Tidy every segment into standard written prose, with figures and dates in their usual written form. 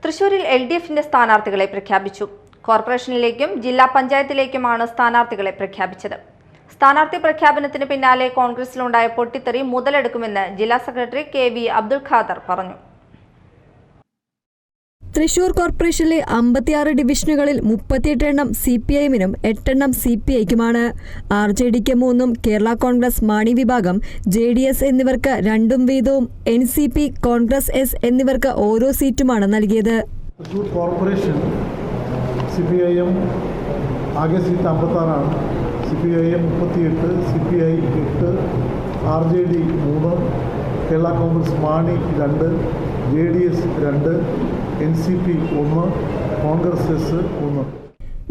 തൃശൂരിൽ LDFന്റെ സ്ഥാനാർത്ഥികളെ പ്രഖ്യാപിച്ചു. കോർപ്പറേഷനിലേക്കും ജില്ലാ പഞ്ചായത്തിലേക്കുമാണ് സ്ഥാനാർത്ഥികളെ പ്രഖ്യാപിച്ചത്. സ്ഥാനാർത്ഥി പ്രഖ്യാപനത്തിന് പിന്നാലെ കോൺഗ്രസിലുണ്ടായ പൊട്ടിത്തെറി മുതലെടുക്കുമെന്ന് ജില്ലാ സെക്രട്ടറി KV അബ്ദുൽ ഖാദർ പറഞ്ഞു. തൃശൂർ കോർപ്പറേഷനിലെ 56 ഡിവിഷനുകളിൽ 38 എണ്ണം CPIM-നും 8 എണ്ണം CPI-ക്കുമാണ്. RJD-ക്ക് 3-ഉം കേരള കോൺഗ്രസ് മാണി വിഭാഗം JDS എന്നിവർക്ക് 2-ഉം വീതവും NCP കോൺഗ്രസ് S എന്നിവർക്ക് ഓരോ സീറ്റുമാണ് നൽകിയത്. തൃശൂർ കോർപ്പറേഷൻ CPIM ആകെ seat 56 CPIM 38, CPI 8, RJD 3, Kerala Congress Mani 2, JDS 2, NCP 1, Congress S 1.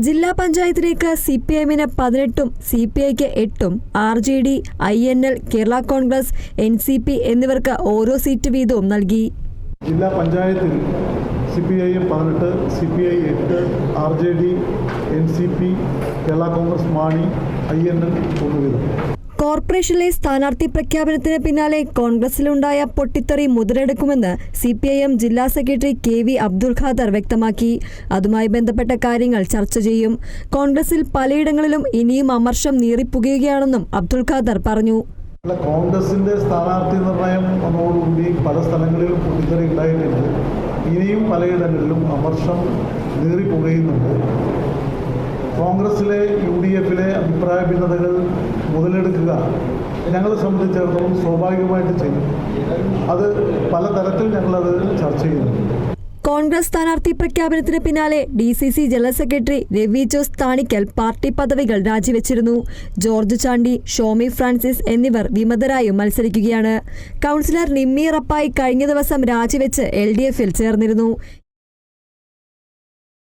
ജില്ലാ പഞ്ചായത്തിലേക്ക് CPIM-ന് 18-ഉം CPI-ക്ക് 8-ഉം RJD, INL, Kerala Congress, NCP എന്നിവർക്ക് ഓരോ സീറ്റ് വീതവും നൽകി. ജില്ലാ പഞ്ചായത്തിൽ CPIM 18, CPI 8, RJD, NCP, Kerala Congress Mani, INL 1 വീതം. കോർപ്പറേഷനിലെ സ്ഥാനാർത്ഥി പ്രഖ്യാപനത്തിന് പിന്നാലെ കോൺഗ്രസിലുണ്ടായ പൊട്ടിത്തെറി മുതലെടുക്കുമെന്ന് CPIM ജില്ലാ സെക്രട്ടറി KV അബ്ദുൽ ഖാദർ വ്യക്തമാക്കി. അതുമായി ബന്ധപ്പെട്ട കാര്യങ്ങൾ ചർച്ച ചെയ്യും. കോൺഗ്രസിൽ പലയിടങ്ങളിലും ഇനിയും അമർഷം നീറിപ്പുകയുകയാണെന്നും അബ്ദുൽ ഖാദർ പറഞ്ഞു. കോൺഗ്രസിന്റെ സ്ഥാനാർത്ഥി നിർണയം വന്നതോടുകൂടി പല സ്ഥലങ്ങളിലും പൊട്ടിത്തെറി ഉണ്ടായിട്ടുണ്ട്. ഇനിയും പലയിടങ്ങളിലും അമർഷം നീറിപ്പുകയുന്നുണ്ട്. കോൺഗ്രസിലെ UDF-ലെ അഭിപ്രായ ഭിന്നതകൾ മുതലെടുക്കുക ഞങ്ങളെ സംബന്ധിച്ചിടത്തോളം സ്വാഭാവികമായിട്ട് ചെയ്യും. അത് പലതരത്തിൽ ഞങ്ങളത് ചർച്ച ചെയ്യുന്നുണ്ട്. കോൺഗ്രസ് സ്ഥാനാർത്ഥി പ്രഖ്യാപനത്തിന് പിന്നാലെ DCC general secretary Ravi Jose Thanikkal party പദവികൾ രാജിവെച്ചിരുന്നു. ജോർജ് ചാണ്ടി, ഷോമി ഫ്രാൻസിസ് എന്നിവർ വിമതരായും മത്സരിക്കുകയാണ്. കൗൺസിലർ നിമ്മി റപ്പായി കഴിഞ്ഞ ദിവസം രാജിവെച്ച് LDF-ൽ ചേർന്നിരുന്നു.